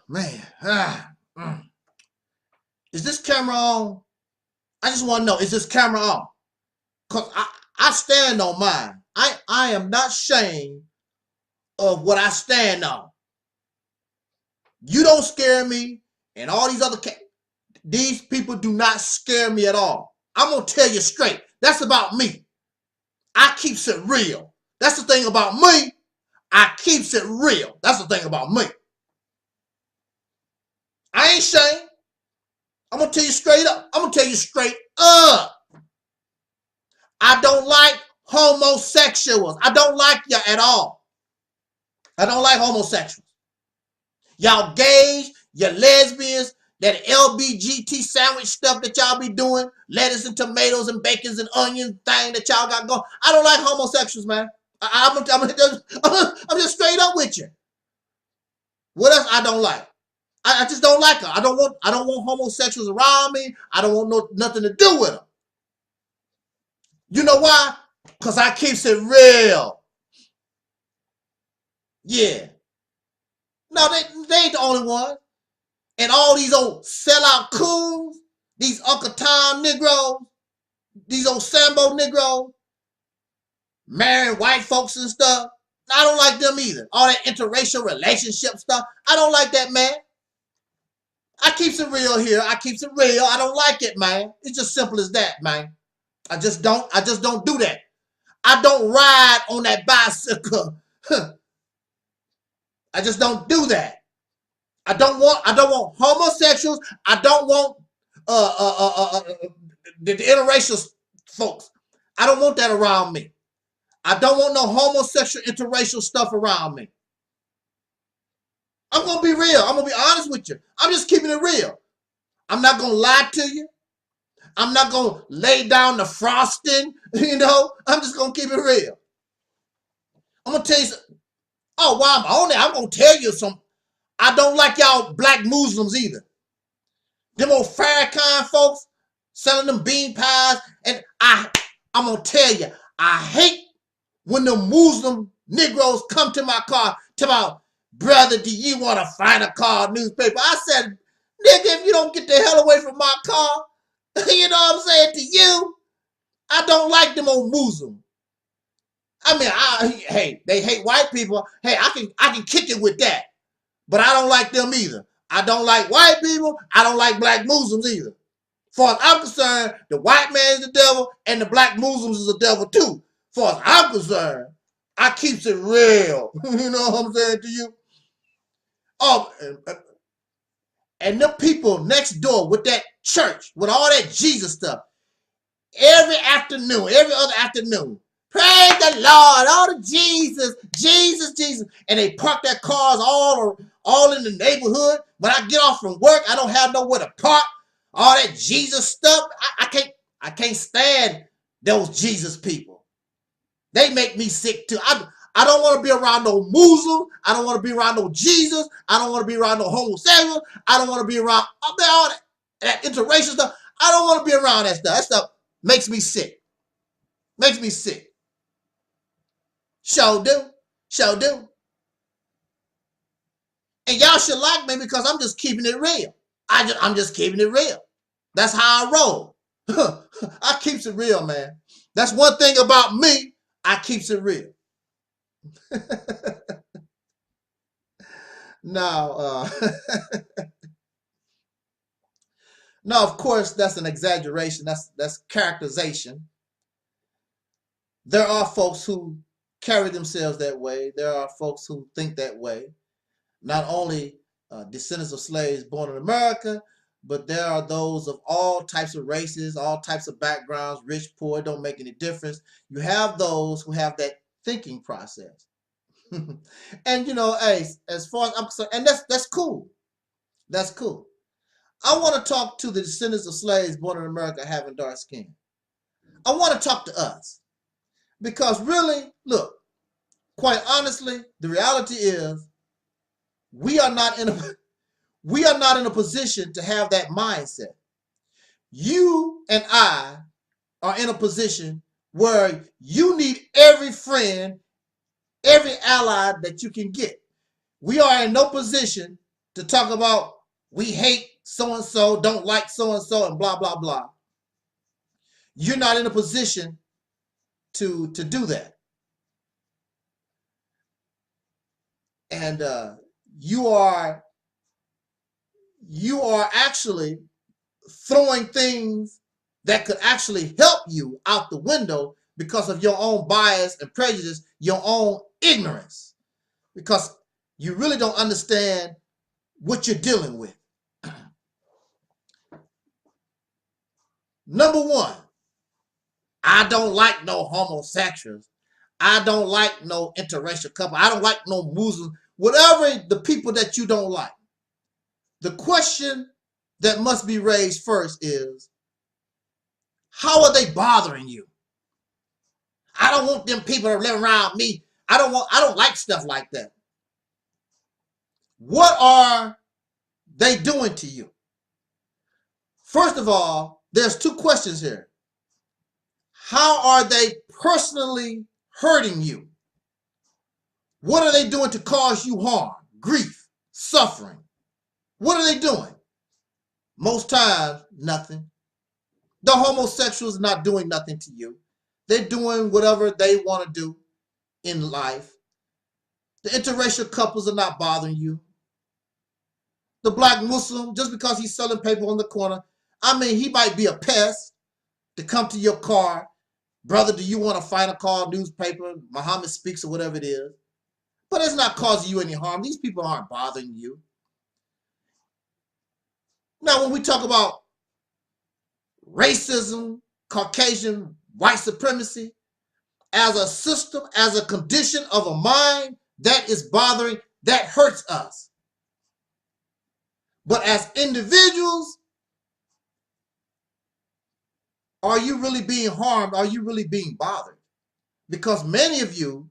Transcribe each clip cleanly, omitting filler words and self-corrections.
Man, is this camera on? I just want to know, is this camera on? Because I stand on mine. I am not ashamed of what I stand on. You don't scare me, and all these other these people do not scare me at all. I'm going to tell you straight. That's about me. I keeps it real. That's the thing about me. I keeps it real. That's the thing about me. I ain't ashamed. I'm going to tell you straight up. I'm going to tell you straight up. I don't like homosexuals. I don't like you at all. I don't like homosexuals. Y'all gays, you lesbians, that LBGT sandwich stuff that y'all be doing, lettuce and tomatoes and bacons and onions thing that y'all got going. I don't like homosexuals, man. I'm just straight up with you. What else I don't like? I just don't like her. I don't want homosexuals around me. I don't want nothing to do with them. You know why? Because I keeps it real. Yeah. No, they ain't the only one. And all these old sellout coons, these Uncle Tom Negroes, these old Sambo Negroes, marrying white folks and stuff. I don't like them either. All that interracial relationship stuff. I don't like that, man. I keeps it real here. I keeps it real. I don't like it, man. It's just simple as that, man. I just don't do that. I don't ride on that bicycle. I just don't do that. I don't want homosexuals. I don't want the interracial folks. I don't want that around me. I don't want no homosexual interracial stuff around me. I'm going to be real. I'm going to be honest with you. I'm just keeping it real. I'm not going to lie to you. I'm not going to lay down the frosting, you know. I'm just going to keep it real. I'm going to tell you something. Oh, while I'm on it, I'm going to tell you something. I don't like y'all black Muslims either. Them old Farrakhan folks selling them bean pies. And I'm going to tell you, I hate when the Muslim Negroes come to my car to my brother, do you want to find a car newspaper? I said, nigga, if you don't get the hell away from my car, you know what I'm saying to you? I don't like them old Muslims. I mean, hey, they hate white people. Hey, I can kick it with that. But I don't like them either. I don't like white people. I don't like black Muslims either. As far as I'm concerned, the white man is the devil and the black Muslims is the devil too. As far as I'm concerned, I keeps it real. You know what I'm saying to you? Oh, and them people next door with that church, with all that Jesus stuff, every afternoon, every other afternoon, praise the Lord, all the Jesus, Jesus, Jesus. And they park their cars all in the neighborhood. When I get off from work, I don't have nowhere to park. All that Jesus stuff, I can't stand those Jesus people. They make me sick too. I don't want to be around no Muslim. I don't want to be around no Jesus. I don't want to be around no homosexual. I don't want to be around all that interracial stuff. I don't want to be around that stuff. That stuff makes me sick. Makes me sick. Sure do. Sure do. And y'all should like me because I'm just keeping it real. I'm just keeping it real. That's how I roll. I keeps it real, man. That's one thing about me. I keeps it real. Now, no, of course, that's an exaggeration. That's characterization. There are folks who carry themselves that way. There are folks who think that way. Not only descendants of slaves born in America, but there are those of all types of races, all types of backgrounds, rich, poor, it don't make any difference. You have those who have that thinking process. And you know, hey, as far as I'm concerned, and that's cool. That's cool. I want to talk to the descendants of slaves born in America having dark skin. I want to talk to us. Because really, look, quite honestly, the reality is we are not in a position to have that mindset. You and I are in a position where you need every friend, every ally that you can get. We are in no position to talk about we hate so-and-so, don't like so-and-so, and blah, blah, blah. You're not in a position to do that. And you are actually throwing things that could actually help you out the window because of your own bias and prejudice, your own ignorance, because you really don't understand what you're dealing with. Number one, I don't like no homosexuals. I don't like no interracial couple. I don't like no Muslims. Whatever the people that you don't like. The question that must be raised first is, how are they bothering you? I don't want them people to live around me. I don't like stuff like that. What are they doing to you? First of all, there's two questions here. How are they personally hurting you? What are they doing to cause you harm, grief, suffering? What are they doing? Most times, nothing. The homosexuals are not doing nothing to you. They're doing whatever they want to do in life. The interracial couples are not bothering you. The black Muslim, just because he's selling paper on the corner, I mean, he might be a pest to come to your car. Brother, do you want a final call newspaper, Muhammad Speaks, or whatever it is? But it's not causing you any harm. These people aren't bothering you. Now, when we talk about racism, Caucasian, white supremacy, as a system, as a condition of a mind, that is bothering, that hurts us. But as individuals, are you really being harmed? Are you really being bothered? Because many of you,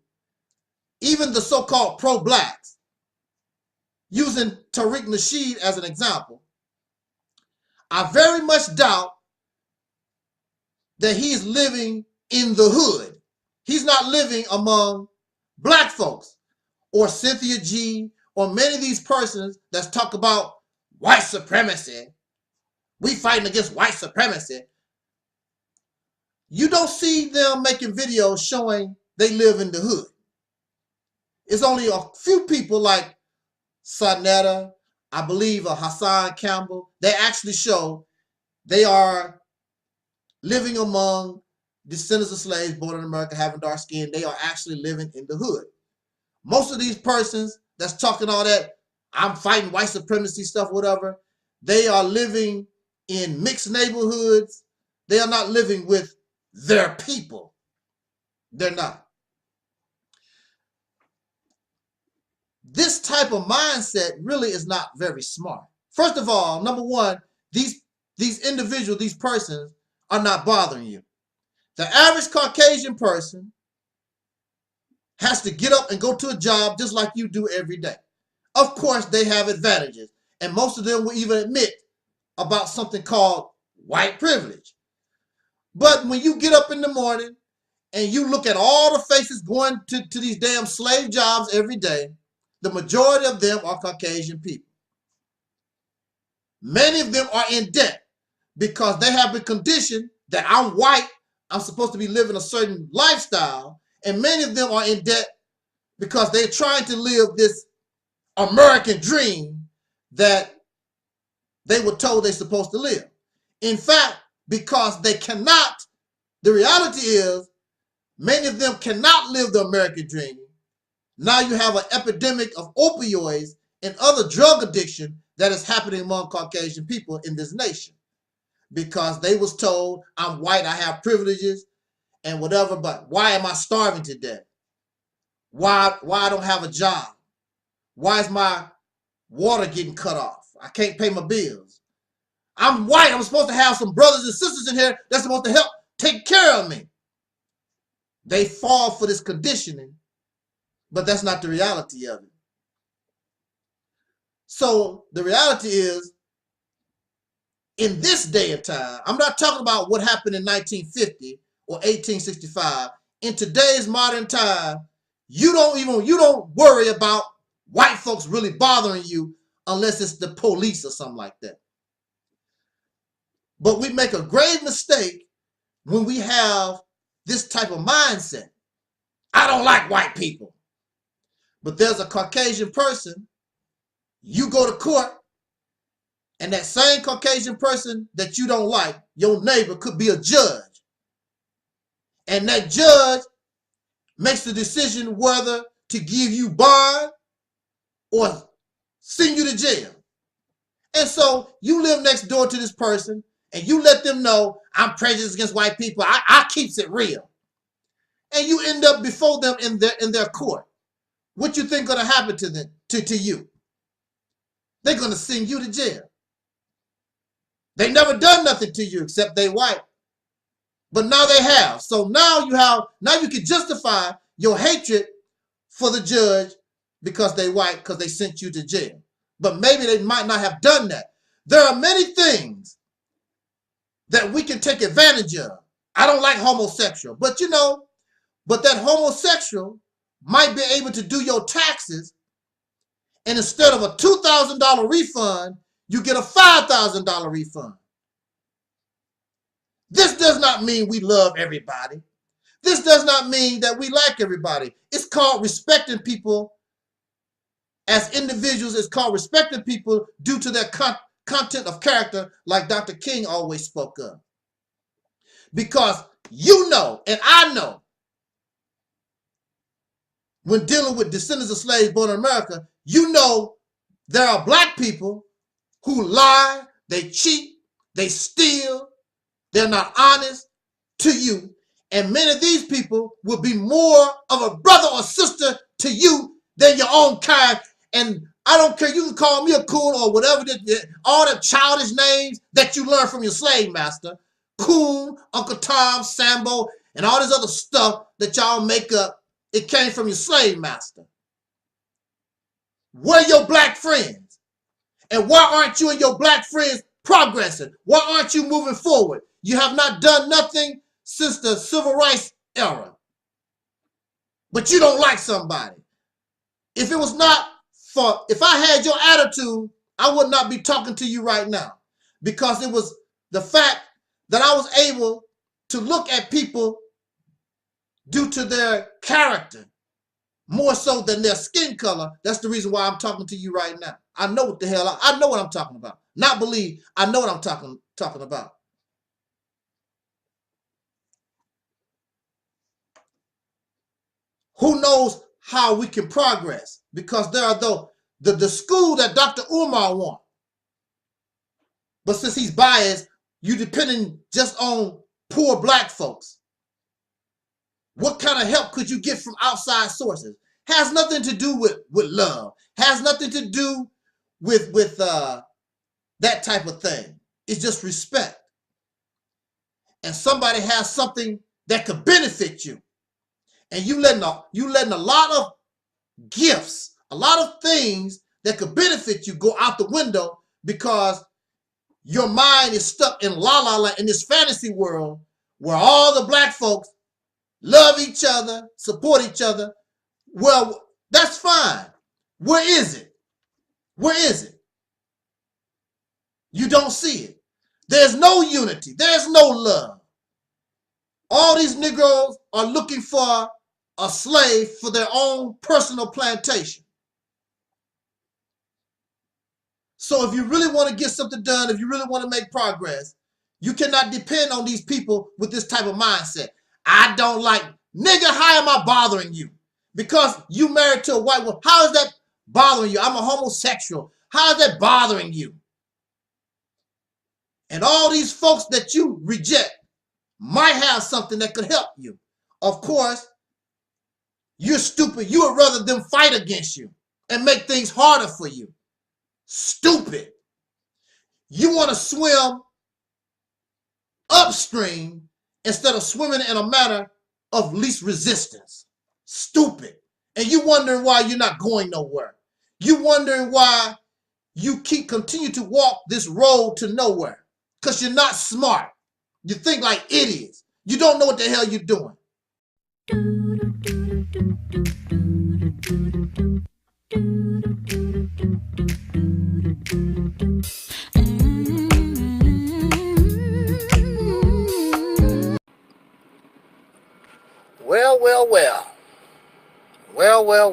even the so-called pro-blacks, using Tariq Nasheed as an example, I very much doubt that he's living in the hood. He's not living among black folks or Cynthia G or many of these persons that talk about white supremacy. We fighting against white supremacy. You don't see them making videos showing they live in the hood. It's only a few people like Sarnetta, I believe Hassan Campbell, they actually show they are living among descendants of slaves born in America having dark skin. They are actually living in the hood. Most of these persons that's talking all that, I'm fighting white supremacy stuff, whatever, they are living in mixed neighborhoods. They are not living with their people. They're not. This type of mindset really is not very smart. First of all, number one, these individuals, these persons are not bothering you. The average Caucasian person has to get up and go to a job just like you do every day. Of course, they have advantages. And most of them will even admit about something called white privilege. But when you get up in the morning and you look at all the faces going to these damn slave jobs every day, the majority of them are Caucasian people. Many of them are in debt because they have been conditioned that I'm white, I'm supposed to be living a certain lifestyle, and many of them are in debt because they're trying to live this American dream that they were told they're supposed to live. In fact, because they cannot, the reality is many of them cannot live the American dream. Now you have an epidemic of opioids and other drug addiction that is happening among Caucasian people in this nation because they was told, I'm white, I have privileges and whatever, but why am I starving to death? Why I don't have a job? Why is my water getting cut off? I can't pay my bills. I'm white. I'm supposed to have some brothers and sisters in here that's supposed to help take care of me. They fall for this conditioning, but that's not the reality of it. So the reality is, in this day and time, I'm not talking about what happened in 1950 or 1865. In today's modern time, you don't worry about white folks really bothering you unless it's the police or something like that. But we make a grave mistake when we have this type of mindset. I don't like white people. But there's a Caucasian person, you go to court, and that same Caucasian person that you don't like, your neighbor, could be a judge. And that judge makes the decision whether to give you bond or send you to jail. And so you live next door to this person and you let them know, I'm prejudiced against white people. I keeps it real. And you end up before them in their court. What you think gonna happen to them, to you? They're gonna send you to jail. They never done nothing to you except they white. But now they have. So now you can justify your hatred for the judge because they white, because they sent you to jail. But maybe they might not have done that. There are many things that we can take advantage of. I don't like homosexual, but that homosexual might be able to do your taxes, and instead of a $2,000 refund, you get a $5,000 refund. This does not mean we love everybody. This does not mean that we like everybody. It's called respecting people as individuals. It's called respecting people due to their content of character, like Dr. King always spoke of. Because you know, and I know, when dealing with descendants of slaves born in America, you know there are black people who lie, they cheat, they steal, they're not honest to you. And many of these people will be more of a brother or sister to you than your own kind. And I don't care, you can call me a coon or whatever, all the childish names that you learned from your slave master. Coon, Uncle Tom, Sambo, and all this other stuff that y'all make up, it came from your slave master. Where are your black friends? And why aren't you and your black friends progressing? Why aren't you moving forward? You have not done nothing since the civil rights era. But you don't like somebody. If it was not for, if I had your attitude, I would not be talking to you right now. Because it was the fact that I was able to look at people due to their character more so than their skin color. That's the reason why I'm talking to you right now. I know what the hell, I know what I'm talking about. Not believe, I know what I'm talking about. Who knows how we can progress? Because there are the school that Dr. Umar wants. But since he's biased, you depending just on poor black folks. What kind of help could you get from outside sources? Has nothing to do with love. Has nothing to do with that type of thing. It's just respect. And somebody has something that could benefit you. And you letting a lot of gifts, a lot of things that could benefit you go out the window because your mind is stuck in la la land, in this fantasy world where all the black folks love each other, support each other. Well, that's fine. Where is it? Where is it? You don't see it. There's no unity. There's no love. All these Negroes are looking for a slave for their own personal plantation. So if you really want to get something done, if you really want to make progress, you cannot depend on these people with this type of mindset. I don't like, nigga, how am I bothering you? Because you married to a white woman. How is that bothering you? I'm a homosexual. How is that bothering you? And all these folks that you reject might have something that could help you. Of course, You're stupid. You would rather them fight against you and make things harder for you. Stupid. You want to swim upstream instead of swimming in a manner of least resistance. Stupid. And you wondering why you're not going nowhere. You wondering why you continue to walk this road to nowhere. Because you're not smart. You think like idiots. You don't know what the hell you're doing.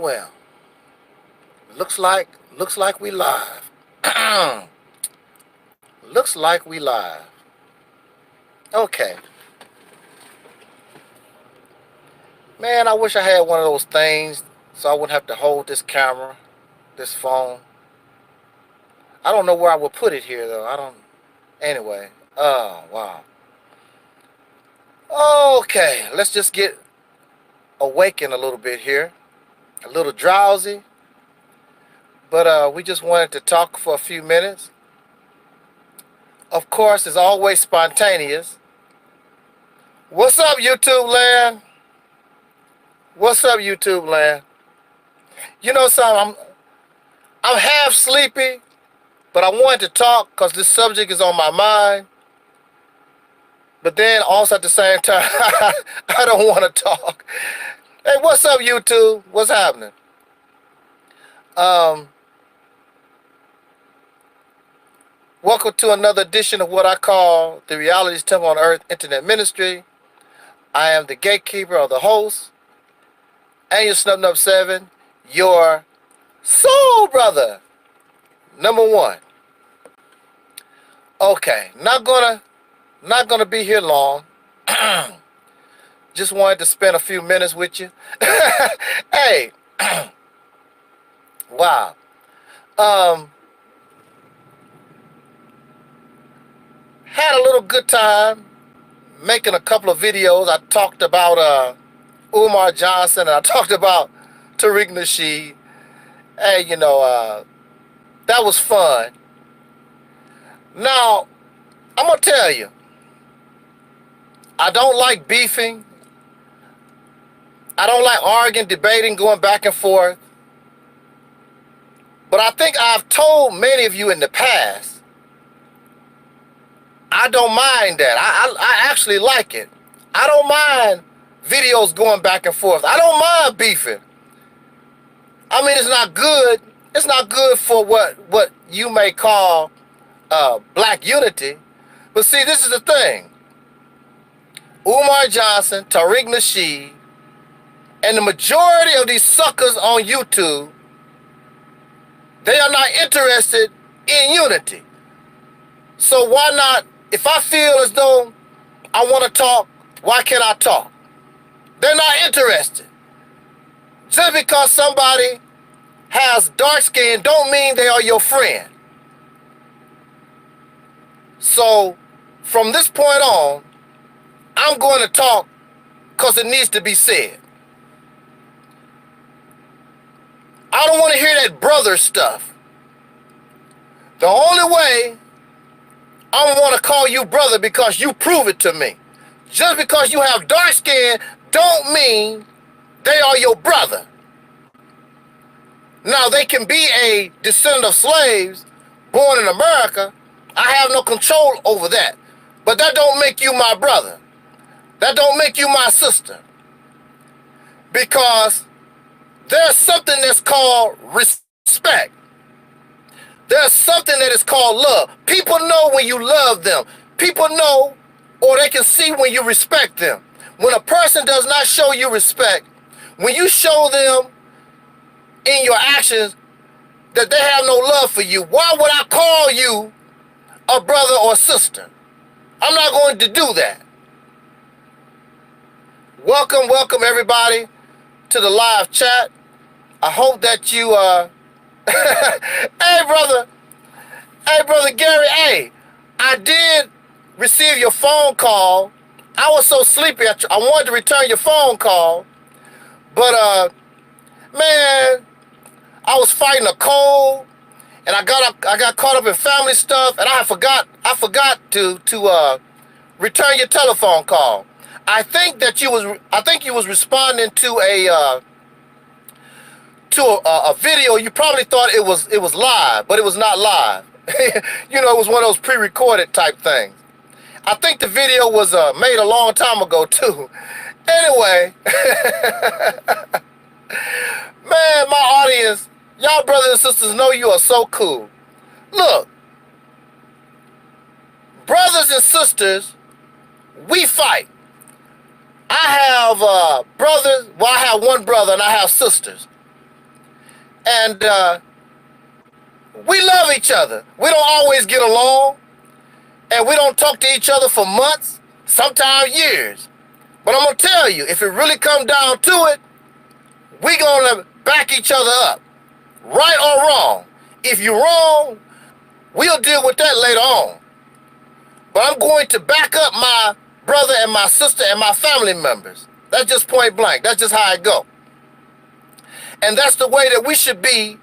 Well. Looks like we live. Looks like we live. Okay. Man, I wish I had one of those things so I wouldn't have to hold this camera, this phone. I don't know where I would put it here though. Anyway. Oh, wow. Okay, let's just get awakened a little bit here. A little drowsy. But we just wanted to talk for a few minutes. Of course, it's always spontaneous. What's up, YouTube land? What's up, YouTube land? You know something, I'm half sleepy, but I wanted to talk because this subject is on my mind. But then also at the same time, I don't want to talk. Hey, what's up, YouTube? What's happening? Welcome to another edition of what I call the Reality's Temple on Earth Internet Ministry. I am the gatekeeper of the host, and your Snub 7, your soul brother, number one. Okay, not gonna be here long. Just wanted to spend a few minutes with you. Hey, wow. Had a little good time making a couple of videos. I talked about Umar Johnson, and I talked about Tariq Nasheed. Hey, you know, that was fun. Now, I'm going to tell you, I don't like beefing. I don't like arguing, debating, going back and forth. But I think I've told many of you in the past, I don't mind that. I actually like it. I don't mind videos going back and forth. I don't mind beefing. I mean, it's not good. It's not good for what you may call black unity. But see, this is the thing. Umar Johnson, Tariq Nasheed, and the majority of these suckers on YouTube, they are not interested in unity. So why not, if I feel as though I want to talk, why can't I talk? They're not interested. Just because somebody has dark skin don't mean they are your friend. So from this point on, I'm going to talk because it needs to be said. I don't want to hear that brother stuff. The only way I want to call you brother because you prove it to me. Just because you have dark skin don't mean they are your brother. Now, they can be a descendant of slaves born in America. I have no control over that. But that don't make you my brother. That don't make you my sister. Because there's something that's called respect. There's something that is called love. People know when you love them. People know, or they can see when you respect them. When a person does not show you respect, when you show them in your actions that they have no love for you, why would I call you a brother or sister? I'm not going to do that. Welcome everybody to the live chat. I hope that you Hey brother Gary, hey, I did receive your phone call. I was so sleepy, I wanted to return your phone call, but Man, I was fighting a cold, and I got caught up in family stuff, and I forgot to return your telephone call. I think you was responding to a video. You probably thought it was live, but it was not live. You know, it was one of those pre-recorded type things. I think the video was made a long time ago too. Anyway, man, my audience, y'all brothers and sisters know you are so cool. Look, brothers and sisters, we fight. I have brothers, well, I have one brother and I have sisters. And we love each other. We don't always get along. And we don't talk to each other for months, sometimes years. But I'm going to tell you, if it really comes down to it, we're going to back each other up, right or wrong. If you're wrong, we'll deal with that later on. But I'm going to back up my brother and my sister and my family members. That's just point blank. That's just how I go. And that's the way that we should be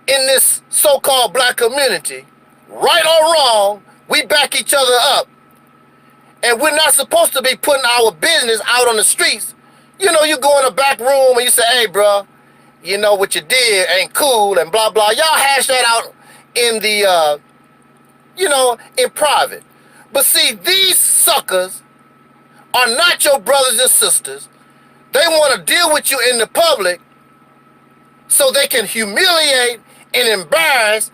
in this so-called black community. Right or wrong, we back each other up. And we're not supposed to be putting our business out on the streets. You know, you go in a back room and you say, hey, bro, you know, what you did ain't cool and blah, blah. Y'all hash that out in the, you know, in private. But see, these suckers are not your brothers and sisters. They want to deal with you in the public so they can humiliate and embarrass,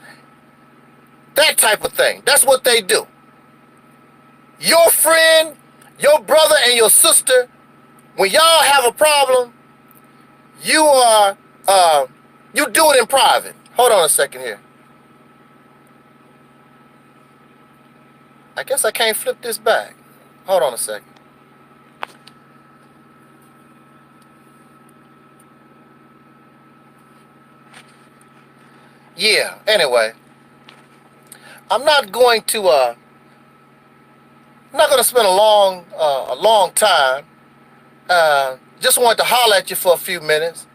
that type of thing. That's what they do. Your friend, your brother, and your sister, when y'all have a problem, you do it in private. Hold on a second here. I guess I can't flip this back. Hold on a second. Yeah, anyway. I'm not going to spend a long time. Just wanted to holler at you for a few minutes.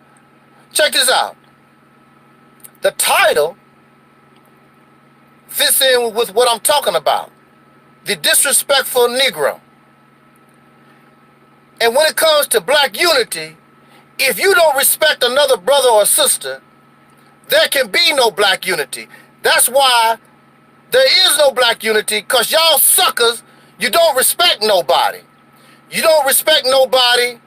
Check this out. The title fits in with what I'm talking about. The disrespectful Negro. And when it comes to black unity, if you don't respect another brother or sister, there can be no black unity. That's why there is no black unity, because y'all suckers, you don't respect nobody. You don't respect nobody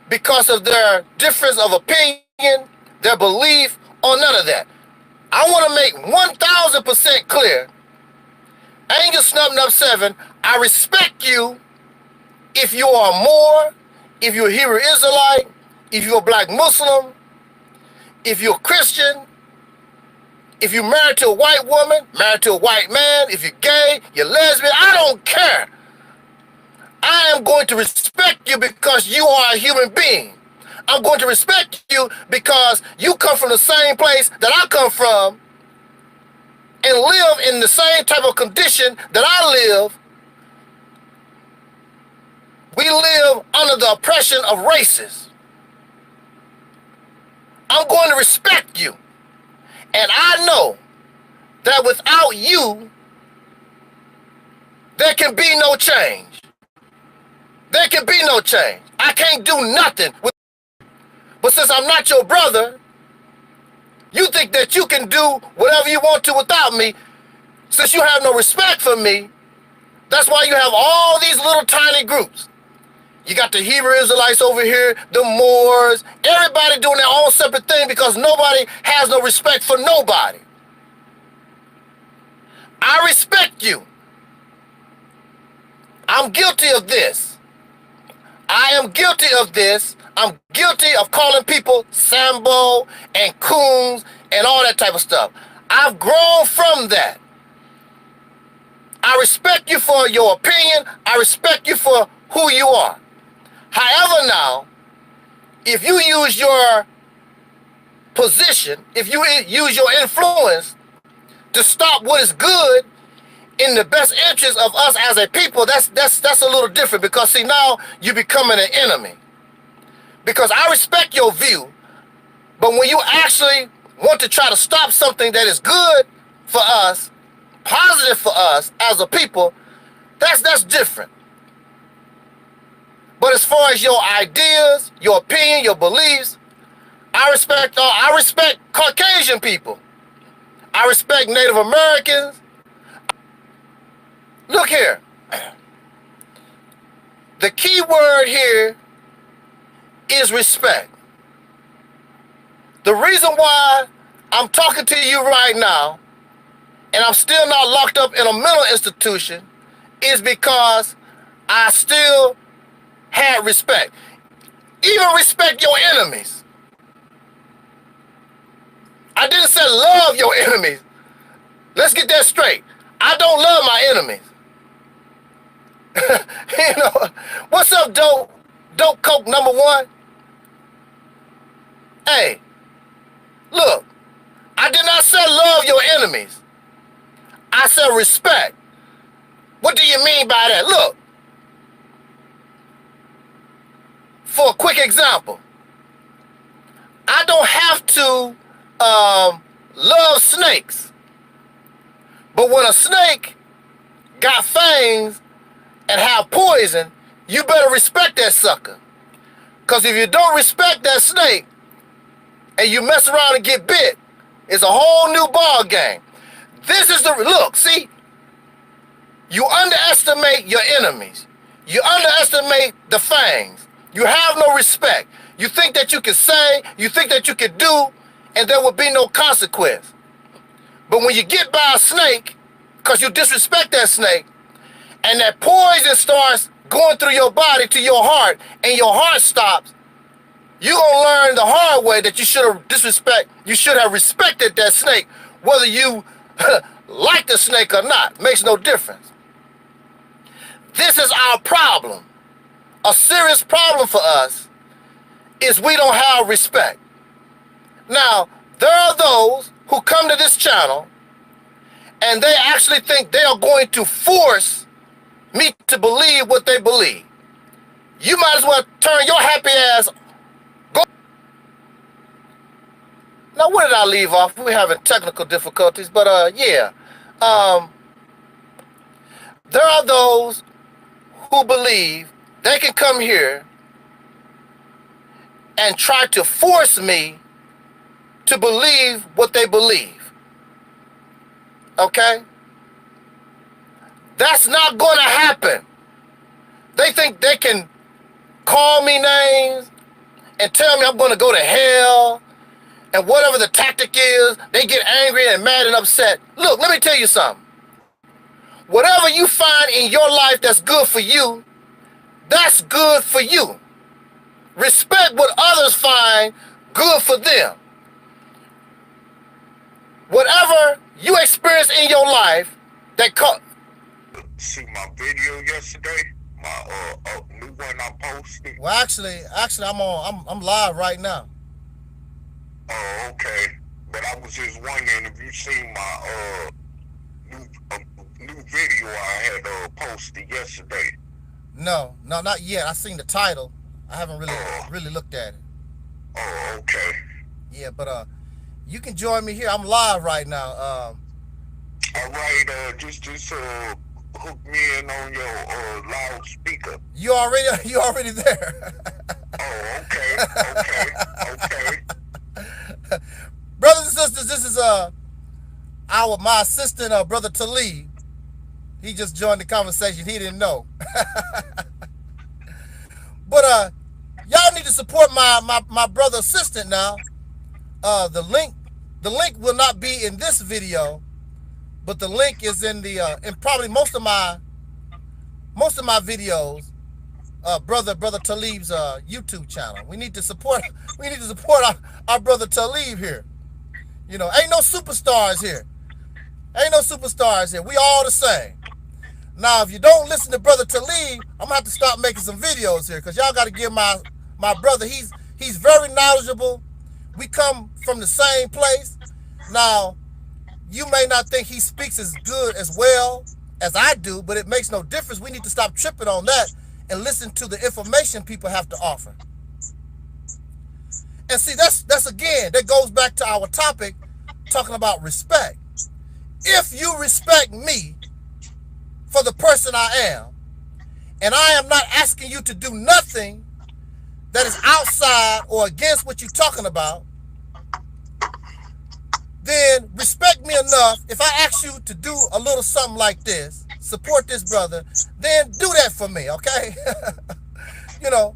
because of their difference of opinion, their belief, or none of that. I want to make 1,000% clear, Angel Snub Nub 7, I respect you if you are Moor, if you're a Hebrew Israelite, if you're a black Muslim, if you're Christian, if you're married to a white woman, married to a white man, if you're gay, you're lesbian, I don't care. I am going to respect you because you are a human being. I'm going to respect you because you come from the same place that I come from and live in the same type of condition that I live. We live under the oppression of races. I'm going to respect you. And I know that without you, there can be no change. There can be no change. I can't do nothing. But since I'm not your brother, you think that you can do whatever you want to without me. Since you have no respect for me, that's why you have all these little tiny groups. You got the Hebrew Israelites over here, the Moors, everybody doing their own separate thing because nobody has no respect for nobody. I respect you. I'm guilty of this. I am guilty of this. I'm guilty of calling people Sambo and coons and all that type of stuff. I've grown from that. I respect you for your opinion. I respect you for who you are. However now, if you use your position, if you use your influence to stop what is good in the best interest of us as a people, that's a little different, because see, now you're becoming an enemy. Because I respect your view, But when you actually want to try to stop something that is good for us, positive for us as a people, that's different. But as far as your ideas, your opinion, your beliefs, I respect Caucasian people. I respect Native Americans. Look here. The key word here is respect. The reason why I'm talking to you right now and I'm still not locked up in a mental institution is because I still had respect. Even respect your enemies. I didn't say love your enemies. Let's get that straight. I don't love my enemies. You know, what's up, Dope Coke #1? Hey, look, I did not say love your enemies. I said respect. What do you mean by that? Look, for a quick example, I don't have to love snakes. But when a snake got fangs and have poison, you better respect that sucker. Because if you don't respect that snake and you mess around and get bit, it's a whole new ball game. This is the look, see? You underestimate your enemies. You underestimate the fangs. You have no respect. You think that you can say, you think that you can do, and there will be no consequence. But when you get by a snake, because you disrespect that snake, and that poison starts going through your body to your heart, and your heart stops, you're going to learn the hard way that you should have respected that snake, whether you like the snake or not. Makes no difference. This is our problem. A serious problem for us is we don't have respect. Now, there are those who come to this channel and they actually think they are going to force me to believe what they believe. You might as well turn your happy ass. Go. Now, where did I leave off? We're having technical difficulties, but yeah. There are those who believe they can come here and try to force me to believe what they believe. Okay? That's not going to happen. They think they can call me names and tell me I'm going to go to hell, and whatever the tactic is, they get angry and mad and upset. Look, let me tell you something. Whatever you find in your life that's good for you, that's good for you. Respect what others find good for them. Whatever you experience in your life that See my video yesterday? My new one I posted. Well, actually, I'm live right now. Oh, okay. But I was just wondering if you seen my new video I had posted yesterday. No, not yet. I seen the title. I haven't really looked at it. Oh, okay. Yeah, but you can join me here. I'm live right now. All right. Just hook me in on your loudspeaker. You already there. Oh, okay. Brothers and sisters, this is my assistant, brother Taalik. He just joined the conversation. He didn't know. But y'all need to support my brother assistant now. The link will not be in this video, but the link is in the in probably most of my videos. Brother Taalib's YouTube channel. We need to support our brother Taalik here. You know, ain't no superstars here. We all the same. Now, if you don't listen to brother Taalik, I'm gonna have to start making some videos here, because y'all got to give my brother. He's very knowledgeable. We come from the same place. Now, you may not think he speaks as good as well as I do, but it makes no difference. We need to stop tripping on that and listen to the information people have to offer. And see, that's again, that goes back to our topic, talking about respect. If you respect me for the person I am, and I am not asking you to do nothing that is outside or against what you're talking about, then respect me enough. If I ask you to do a little something like this, support this brother, then do that for me, okay? You know,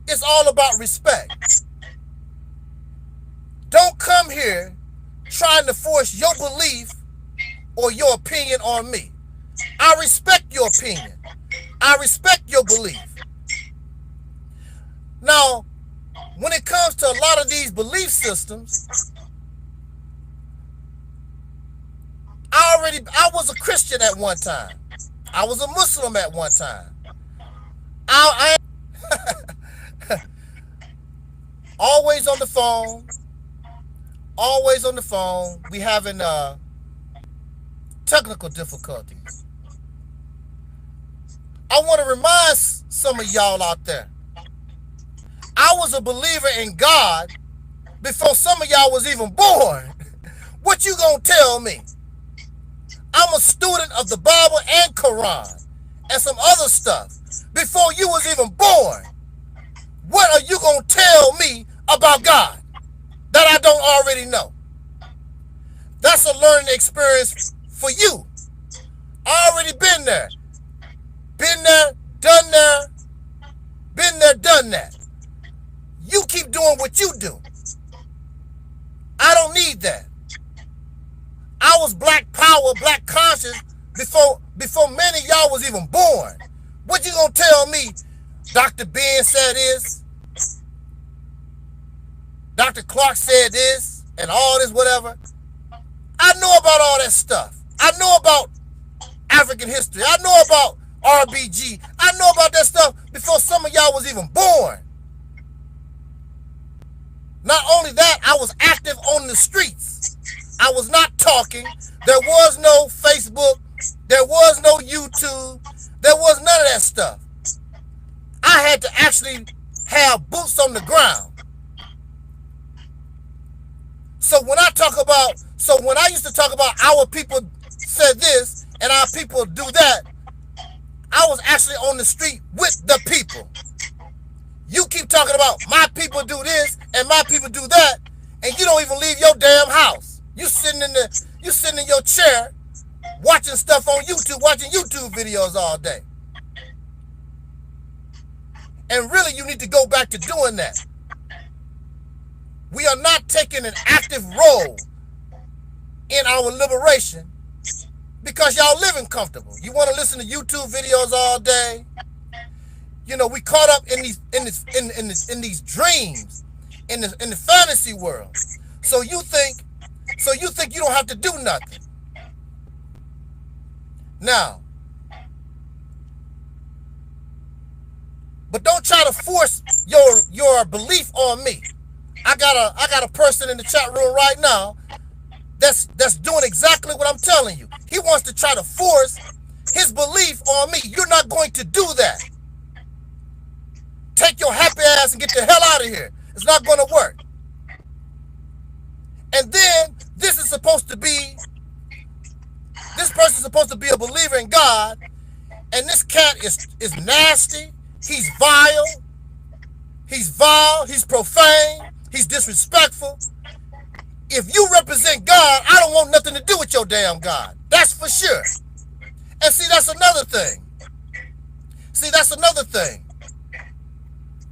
it's all about respect. Don't come here trying to force your belief or your opinion on me. I respect your opinion. I respect your belief. Now, when it comes to a lot of these belief systems, I was a Christian at one time. I was a Muslim at one time. I always on the phone. Always on the phone. We having technical difficulties. I want to remind some of y'all out there, I was a believer in God before some of y'all was even born. What you gonna tell me? I'm a student of the Bible and Quran and some other stuff before you was even born. What are you gonna tell me about God that I don't already know? That's a learning experience for you. I already been there. Been there, done there. Been there, done that. You keep doing what you do. I don't need that. I was black power, black conscious before many of y'all was even born. What you gonna tell me? Dr. Ben said this. Dr. Clark said this and all this whatever. I know about all that stuff. I know about African history. I know about RBG. I know about that stuff before some of y'all was even born. Not only that, I was active on the streets. I was not talking. There was no Facebook. There was no YouTube. There was none of that stuff. I had to actually have boots on the ground. So when I used to talk about our people said this and our people do that, I was actually on the street with the people. You keep talking about my people do this and my people do that, and you don't even leave your damn house. You sitting in your chair watching stuff on YouTube, watching YouTube videos all day. And really you need to go back to doing that. We are not taking an active role in our liberation because y'all living comfortable. You want to listen to YouTube videos all day. You know, we caught up in these dreams, in the fantasy world. So you think you don't have to do nothing. Now, but don't try to force your belief on me. I got a person in the chat room right now that's doing exactly what I'm telling you. He wants to try to force his belief on me. You're not going to do that. Take your happy ass and get the hell out of here. It's not going to work. And then this person's supposed to be a believer in God, and this cat is nasty. He's vile. He's profane. He's disrespectful. If you represent God, I don't want nothing to do with your damn God. That's for sure. And see, that's another thing.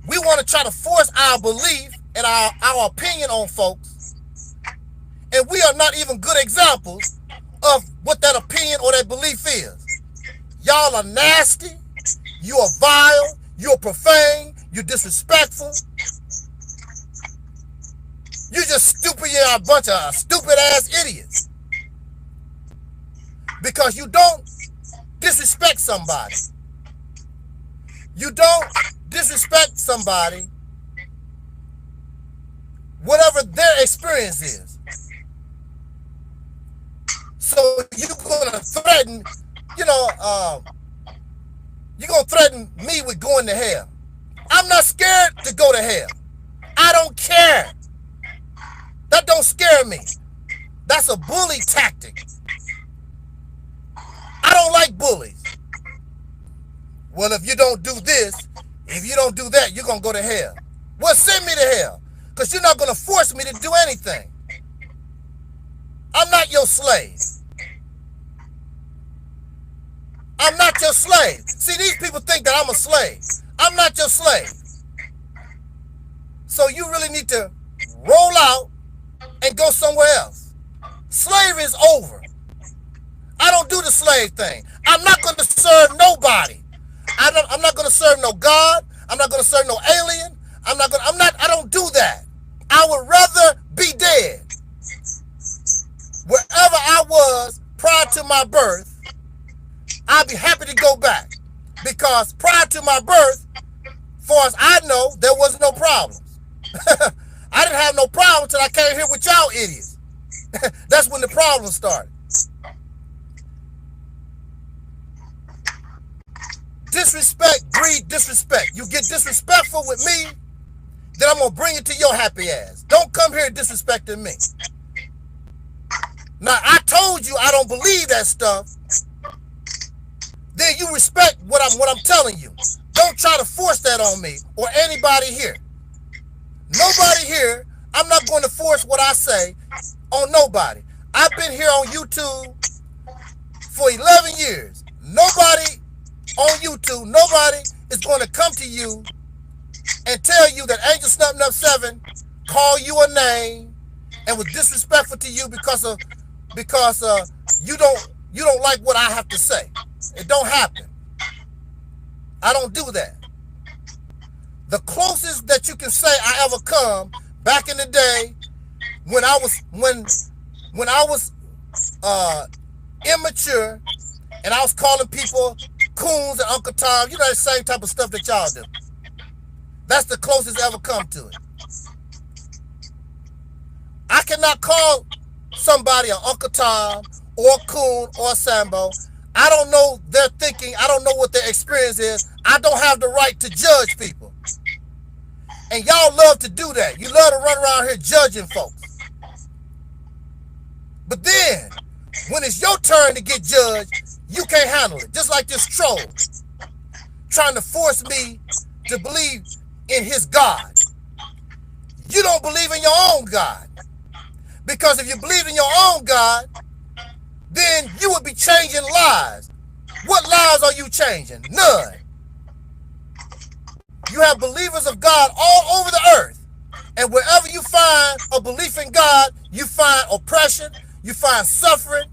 We want to try to force our belief and our opinion on folks, and we are not even good examples of what that opinion or that belief is. Y'all are nasty. You are vile. You're profane. You're disrespectful. You just stupid. You're a bunch of stupid ass idiots. Because you don't disrespect somebody. You don't disrespect somebody, whatever their experience is. So you're gonna threaten, you're gonna threaten me with going to hell. I'm not scared to go to hell. I don't care. That don't scare me. That's a bully tactic. I don't like bullies. Well, if you don't do this, if you don't do that, you're going to go to hell. Well, send me to hell, because you're not going to force me to do anything. I'm not your slave. I'm not your slave. See, these people think that I'm a slave. I'm not your slave. So you really need to roll out and go somewhere else. Slavery is over. I don't do the slave thing. I'm not going to serve nobody. I'm not going to serve no God. I'm not going to serve no alien. I don't do that. I would rather be dead. Wherever I was prior to my birth, I'd be happy to go back. Because prior to my birth, far as I know, there was no problems. I didn't have no problem until I came here with y'all idiots. That's when the problem started. Disrespect breed disrespect. You get disrespectful with me, then I'm going to bring it to your happy ass. Don't come here disrespecting me. Now, I told you I don't believe that stuff. Then you respect what I'm telling you. Don't try to force that on me or anybody here. Nobody here, I'm not going to force what I say on nobody. I've been here on YouTube for 11 years. Nobody on YouTube, nobody is going to come to you and tell you that Angel Snubbing Up 7 called you a name and was disrespectful to you because you don't like what I have to say. It don't happen. I don't do that. The closest that you can say I ever come back in the day when I was immature and I was calling people coons and Uncle Tom, you know, the same type of stuff that y'all do. That's the closest I ever come to it. I cannot call somebody an Uncle Tom or a coon or a Sambo. I don't know their thinking. I don't know what their experience is. I don't have the right to judge people. And y'all love to do that. You love to run around here judging folks. But then, when it's your turn to get judged, you can't handle it. Just like this troll trying to force me to believe in his God. You don't believe in your own God. Because if you believe in your own God, then you would be changing lives. What lives are you changing? None. You have believers of God all over the earth. And wherever you find a belief in God, you find oppression, you find suffering,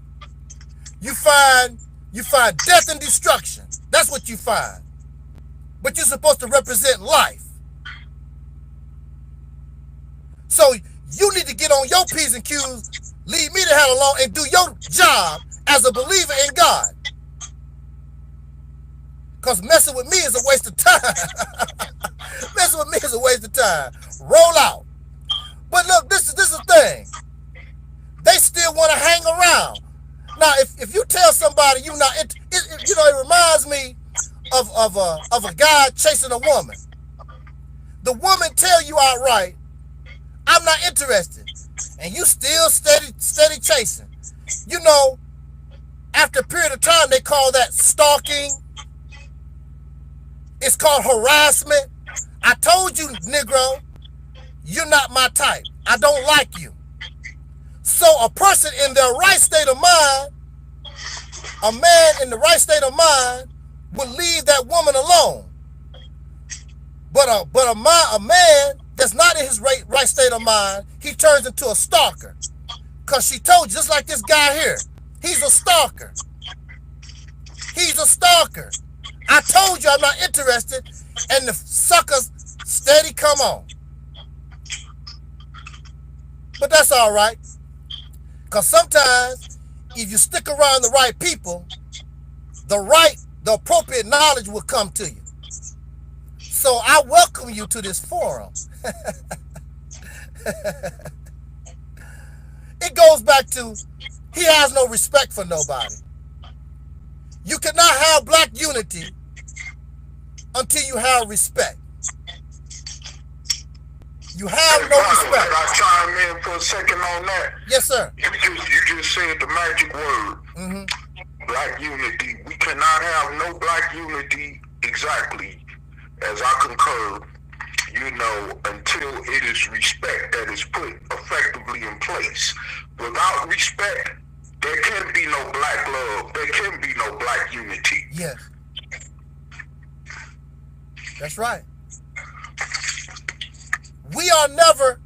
you find death and destruction. That's what you find. But you're supposed to represent life. So you need to get on your P's and Q's, leave me the hell alone, and do your job as a believer in God. Because messing with me is a waste of time. Messing with me is a waste of time. Roll out. But look, this is the thing. They still want to hang around. Now, if you tell somebody you're not, it reminds me of a guy chasing a woman. The woman tell you outright, I'm not interested. And you still steady chasing. You know, after a period of time, they call that stalking. It's called harassment. I told you, Negro, you're not my type. I don't like you. So a person in their right state of mind, a man in the right state of mind would leave that woman alone. But a man that's not in his right state of mind, he turns into a stalker. Because she told you, just like this guy here, he's a stalker. He's a stalker. I told you I'm not interested, and the suckers steady come on. But that's all right. Because sometimes, if you stick around the right people, the appropriate knowledge will come to you. So I welcome you to this forum. It goes back to, he has no respect for nobody. You cannot have black unity until you have respect. You have no respect. Can I chime in for a second on that? Yes, sir. You just said the magic word. Black unity. We cannot have no black unity exactly, as I concur, until it is respect that is put effectively in place. Without respect, there can be no black love. There can be no black unity. Yes. That's right. We are never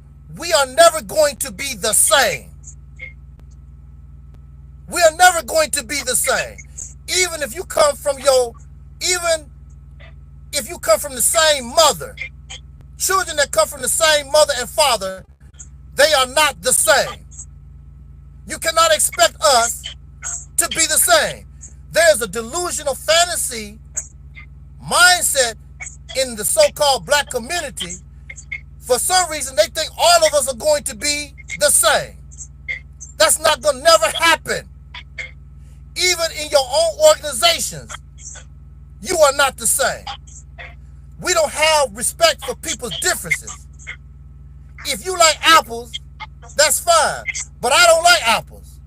going to be the same. We are never going to be the same. Even if you come from the same mother, children that come from the same mother and father, they are not the same. You cannot expect us to be the same. There's a delusional fantasy mindset in the so-called black community. For some reason, they think all of us are going to be the same. That's not going to never happen. Even in your own organizations, you are not the same. We don't have respect for people's differences. If you like apples, that's fine, but I don't like apples.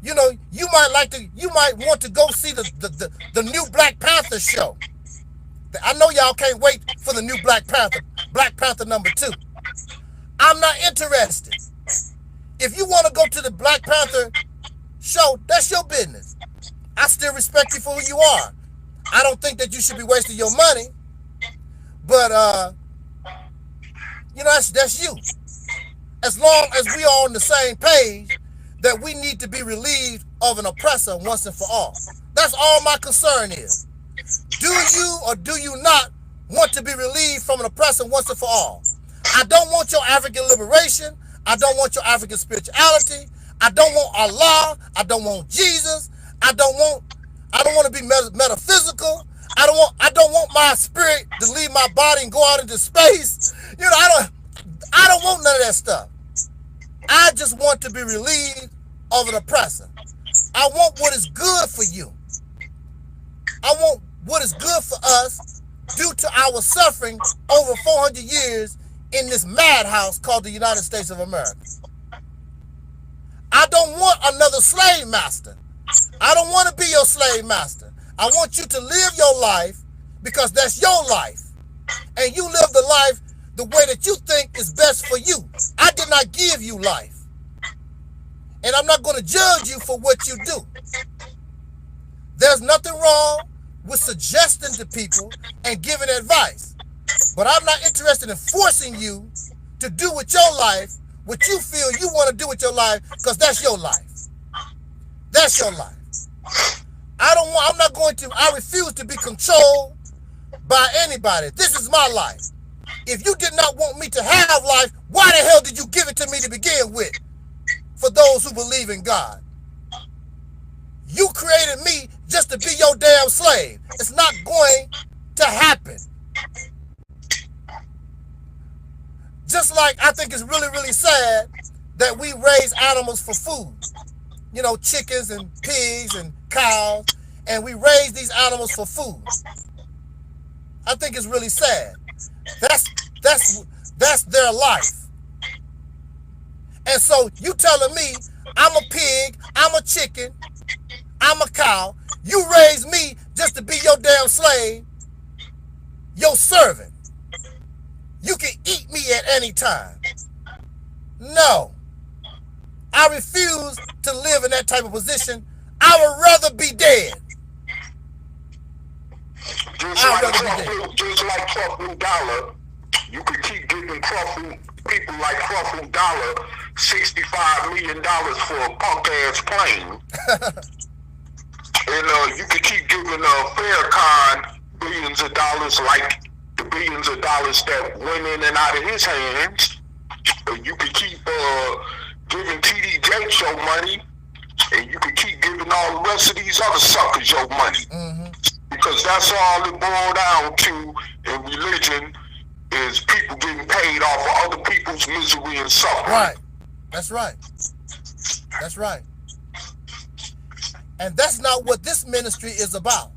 You might want to go see the new Black Panther show. I know y'all can't wait for the new Black Panther #2. I'm not interested. If you want to go to the Black Panther show, that's your business. I still respect you for who you are. I don't think that you should be wasting your money, but that's you. As long as we are on the same page that we need to be relieved of an oppressor once and for all. That's all my concern is. Do you or do you not want to be relieved from an oppressor once and for all? I don't want your African liberation. I don't want your African spirituality. I don't want Allah. I don't want Jesus. I don't want to be metaphysical. I don't want my spirit to leave my body and go out into space. I don't want none of that stuff. I just want to be relieved of an oppressor. I want what is good for you. I want what is good for us due to our suffering over 400 years in this madhouse called the United States of America. I don't want another slave master. I don't want to be your slave master. I want you to live your life because that's your life. And you live the life the way that you think is best for you. I did not give you life. And I'm not going to judge you for what you do. There's nothing wrong with suggesting to people and giving advice. But I'm not interested in forcing you to do with your life what you feel you want to do with your life, because that's your life. That's your life. I refuse to be controlled by anybody. This is my life. If you did not want me to have life, why the hell did you give it to me to begin with? For those who believe in God. You created me just to be your damn slave. It's not going to happen. Just like I think it's really, really sad that we raise animals for food. Chickens and pigs and cows, and we raise these animals for food. I think it's really sad. That's their life. And so you telling me I'm a pig, I'm a chicken, I'm a cow. You raised me just to be your damn slave, your servant. You can eat me at any time. No. I refuse to live in that type of position. I would rather be dead. Just like Truffle Dollar, you could keep giving people like Truffle Dollar $65 million for a punk ass plane. And you could keep giving Farrakhan billions of dollars, like the billions of dollars that went in and out of his hands. You could keep giving TD Jakes your money, and you could keep giving all the rest of these other suckers your money. Because that's all it boils down to in religion, is people getting paid off of other people's misery and suffering. Right. That's right. That's right. And that's not what this ministry is about.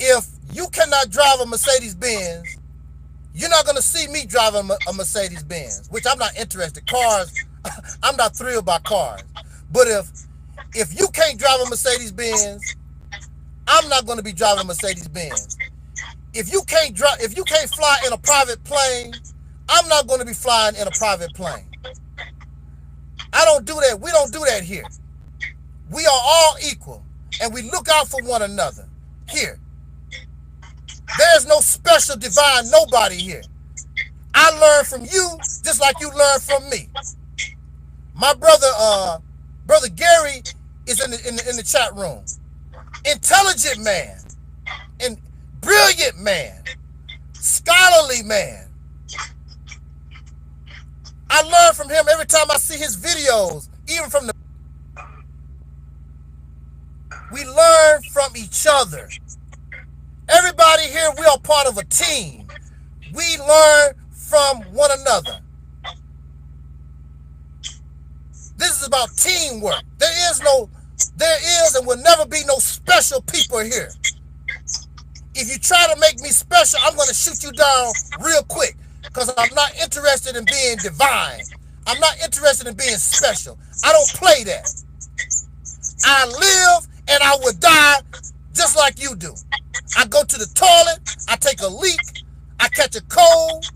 If you cannot drive a Mercedes-Benz You're not going to see me driving a Mercedes Benz, which I'm not interested. Cars, I'm not thrilled by cars. But if you can't drive a Mercedes Benz, I'm not going to be driving a Mercedes Benz. If you can't fly in a private plane, I'm not going to be flying in a private plane. I don't do that. We don't do that here. We are all equal, and we look out for one another here. There's no special divine nobody here. I learn from you just like you learn from me. My brother Gary is in the chat room. Intelligent man, and brilliant man, scholarly man. I learn from him every time I see his videos, even from the. We learn from each other. Everybody here, we are part of a team. We learn from one another. This is about teamwork. There is and will never be no special people here. If you try to make me special, I'm going to shoot you down real quick, because I'm not interested in being divine. I'm not interested in being special. I don't play that. I live and I will die just like you do. I go to the toilet, I take a leak, I catch a cold,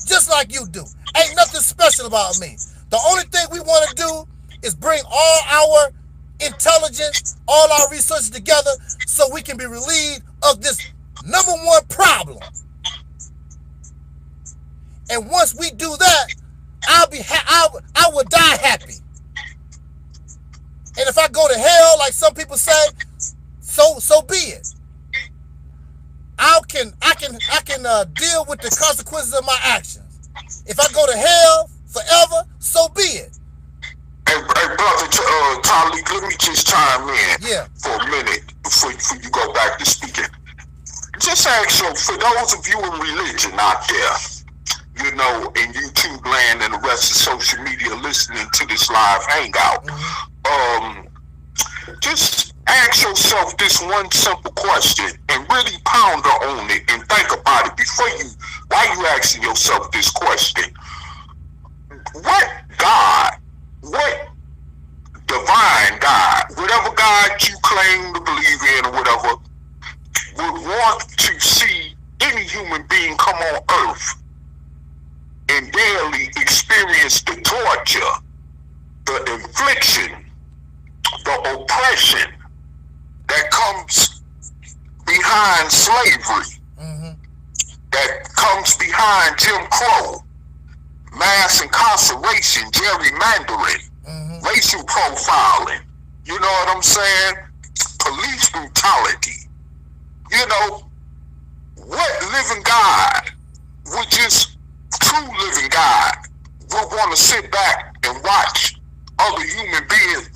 just like you do. Ain't nothing special about me. The only thing we want to do is bring all our intelligence, all our resources together so we can be relieved of this #1 problem. And once we do that, I will die happy. And if I go to hell, like some people say, so be it. I can deal with the consequences of my actions. If I go to hell forever, so be it. Hey, brother Taalik, let me just chime in for a minute before you go back to speaking. Just ask for those of you in religion out there, you know, in YouTube land and the rest of social media listening to this live hangout, just ask yourself this one simple question and really ponder on it and think about it while you asking yourself this question. What God, what divine God, whatever God you claim to believe in or whatever, would want to see any human being come on earth and daily experience the torture, the infliction, the oppression that comes behind slavery, that comes behind Jim Crow, mass incarceration, gerrymandering, racial profiling, you know what I'm saying? Police brutality. You know, what living God would just, true living God, would want to sit back and watch other human beings,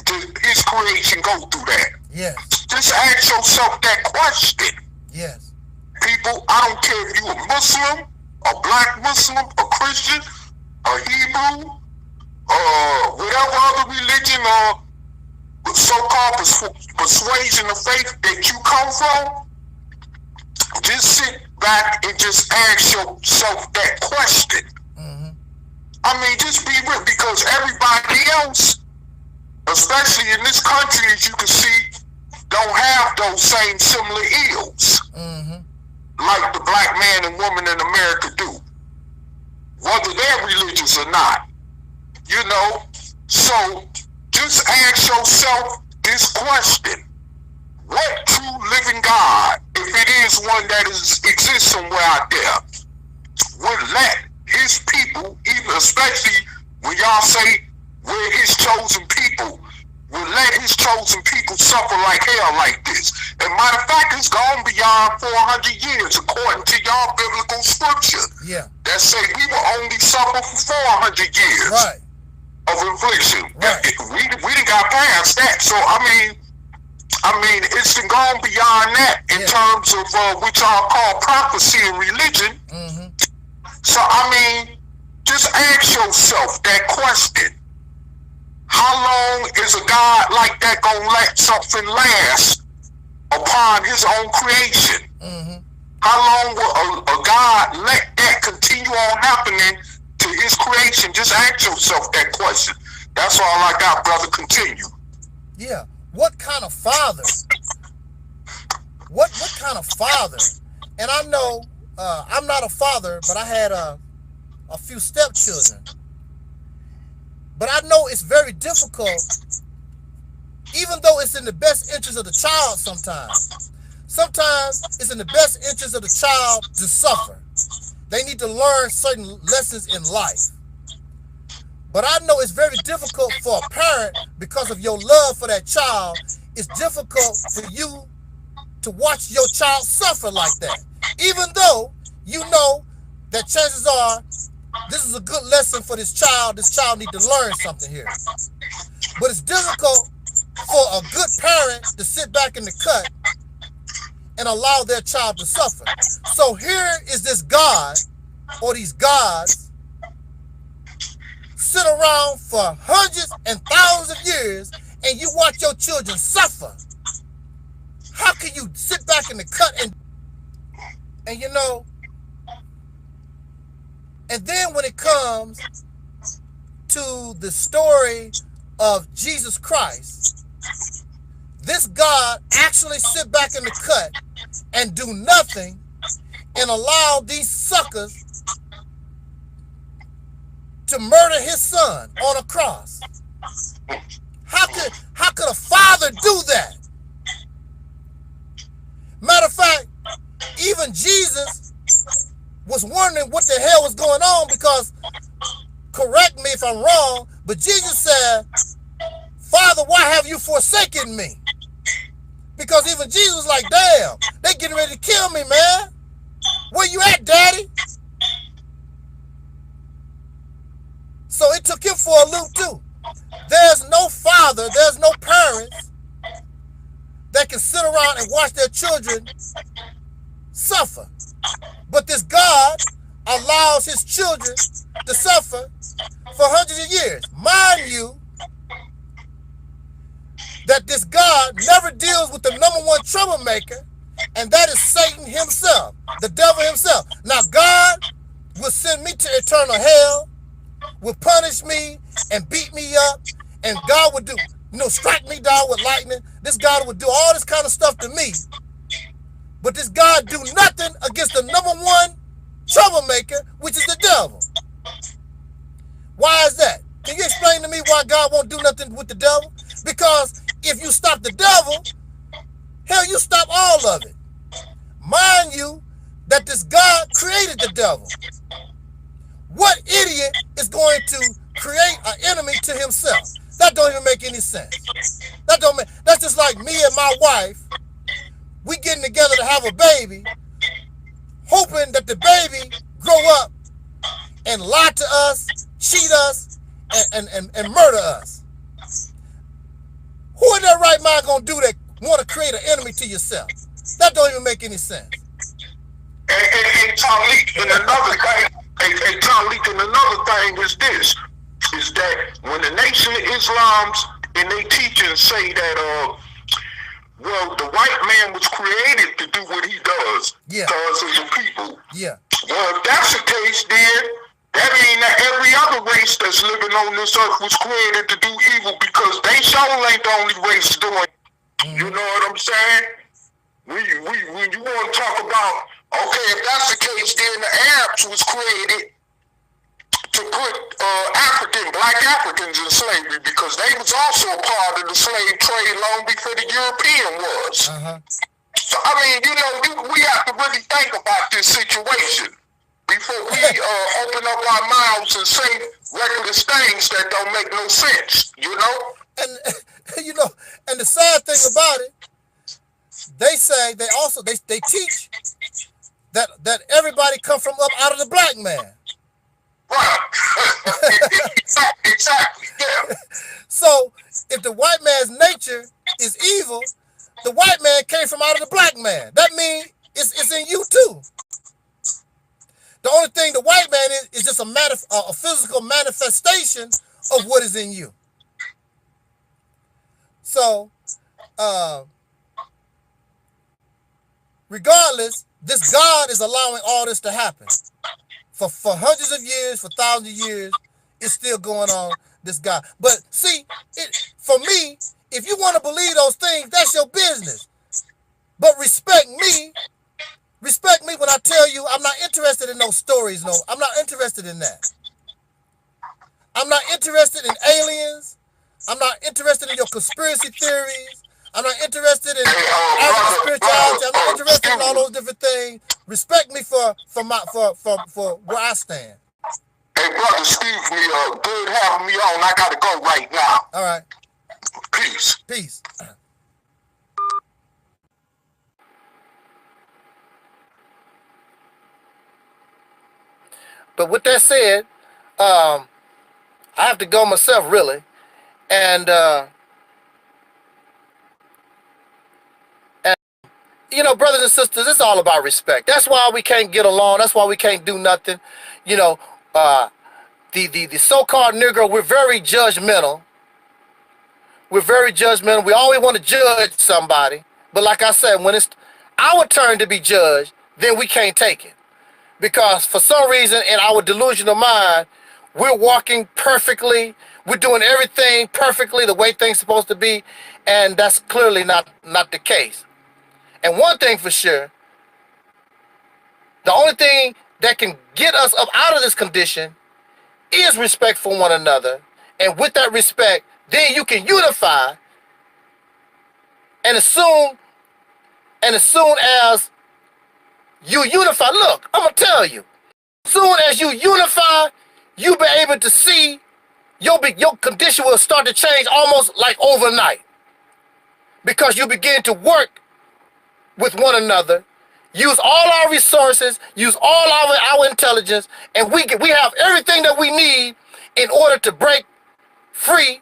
his creation, go through that? Yes. Just ask yourself that question. Yes. People, I don't care if you a Muslim, a black Muslim, a Christian, a Hebrew, whatever other religion or so-called persuasion of faith that you come from, just sit back and just ask yourself that question. I mean, just be real, because everybody else, especially in this country, as you can see, don't have those same similar ills like the black man and woman in America do, whether they're religious or not, you know. So just ask yourself this question: what true living God, if it is one that exists somewhere out there, would let his people, even especially when y'all say we're his chosen people, will let his chosen people suffer like hell like this? And matter of fact, it's gone beyond 400 years according to y'all biblical scripture. Yeah. That say we will only suffer for 400 years of infliction. Right. We done got past that. So I mean, it's gone beyond that in terms of what y'all call prophecy and religion. So I mean, just ask yourself that question. How long is a God like that gonna let something last upon his own creation? How long will a God let that continue on happening to his creation? Just ask yourself that question. That's all I got, brother. Continue. Yeah. What kind of father? What kind of father? And I know I'm not a father, but I had a few stepchildren. But I know it's very difficult, even though it's in the best interest of the child sometimes. Sometimes it's in the best interest of the child to suffer. They need to learn certain lessons in life. But I know it's very difficult for a parent, because of your love for that child, it's difficult for you to watch your child suffer like that. Even though you know that chances are this is a good lesson for this child needs to learn something here. But it's difficult for a good parent to sit back in the cut and allow their child to suffer. So here is this God, or these gods, sit around for hundreds and thousands of years, and you watch your children suffer. How can you sit back in the cut and you know, and then when it comes to the story of Jesus Christ, this God actually sit back in the cut and do nothing and allow these suckers to murder his son on a cross. How could a father do that? Matter of fact, even Jesus was wondering what the hell was going on, because, correct me if I'm wrong, but Jesus said, Father, why have you forsaken me? Because even Jesus was like, damn, they getting ready to kill me, man. Where you at, Daddy? So it took him for a loop too. There's no father, there's no parents that can sit around and watch their children suffer. But this God allows his children to suffer for hundreds of years. Mind you, that this God never deals with the #1 troublemaker, and that is Satan himself, the devil himself. Now God will send me to eternal hell, will punish me and beat me up, and God would do, strike me down with lightning. This God would do all this kind of stuff to me. But this God do nothing against the #1 troublemaker, which is the devil. Why is that? Can you explain to me why God won't do nothing with the devil? Because if you stop the devil, hell, you stop all of it. Mind you, that this God created the devil. What idiot is going to create an enemy to himself? That don't even make any sense. That's just like me and my wife. We getting together to have a baby, hoping that the baby grow up and lie to us, cheat us, and murder us. Who in their right mind gonna do that? Want to create an enemy to yourself? That don't even make any sense. And Taalik, and another thing is this, is that when the Nation of Islam's and they teachers say that well, the white man was created to do what he does, because of the people. Yeah. Well, if that's the case, then that means that every other race that's living on this earth was created to do evil, because they sure ain't the only race doing it. You know what I'm saying? When you want to talk about, okay, if that's the case, then the Arabs was created to put black Africans in slavery, because they was also a part of the slave trade long before the European was. So, I mean, we have to really think about this situation before we open up our mouths and say reckless things that don't make no sense, And, and the sad thing about it, they say, they teach that everybody come from up out of the black man. Right. Exactly. Yeah. So if the white man's nature is evil, the white man came from out of the black man. That means it's in you too. The only thing the white man is just a physical manifestation of what is in you. So, regardless, this God is allowing all this to happen. For hundreds of years, for thousands of years, it's still going on, this God. But see, for me, if you want to believe those things, that's your business. But respect me when I tell you I'm not interested in those stories. No, I'm not interested in that. I'm not interested in aliens. I'm not interested in your conspiracy theories. I'm not interested in African spirituality. I'm not interested in all those different things. Respect me for where I stand. Hey, brother, excuse me. Good having me on. I gotta go right now. All right. Peace. Peace. But with that said, I have to go myself, really. And you know, brothers and sisters, it's all about respect. That's why we can't get along. That's why we can't do nothing. You know, the so-called Negro, we're very judgmental. We're very judgmental. We always want to judge somebody. But like I said, when it's our turn to be judged, then we can't take it. Because for some reason, in our delusional mind, we're walking perfectly. We're doing everything perfectly the way things are supposed to be. And that's clearly not the case. And one thing for sure, the only thing that can get us up out of this condition is respect for one another. And with that respect, then you can unify. And as soon as you unify, look, I'm going to tell you, as soon as you unify, you'll be able to see your condition will start to change almost like overnight. Because you begin to work with one another, use all our resources, use all our intelligence, and we have everything that we need in order to break free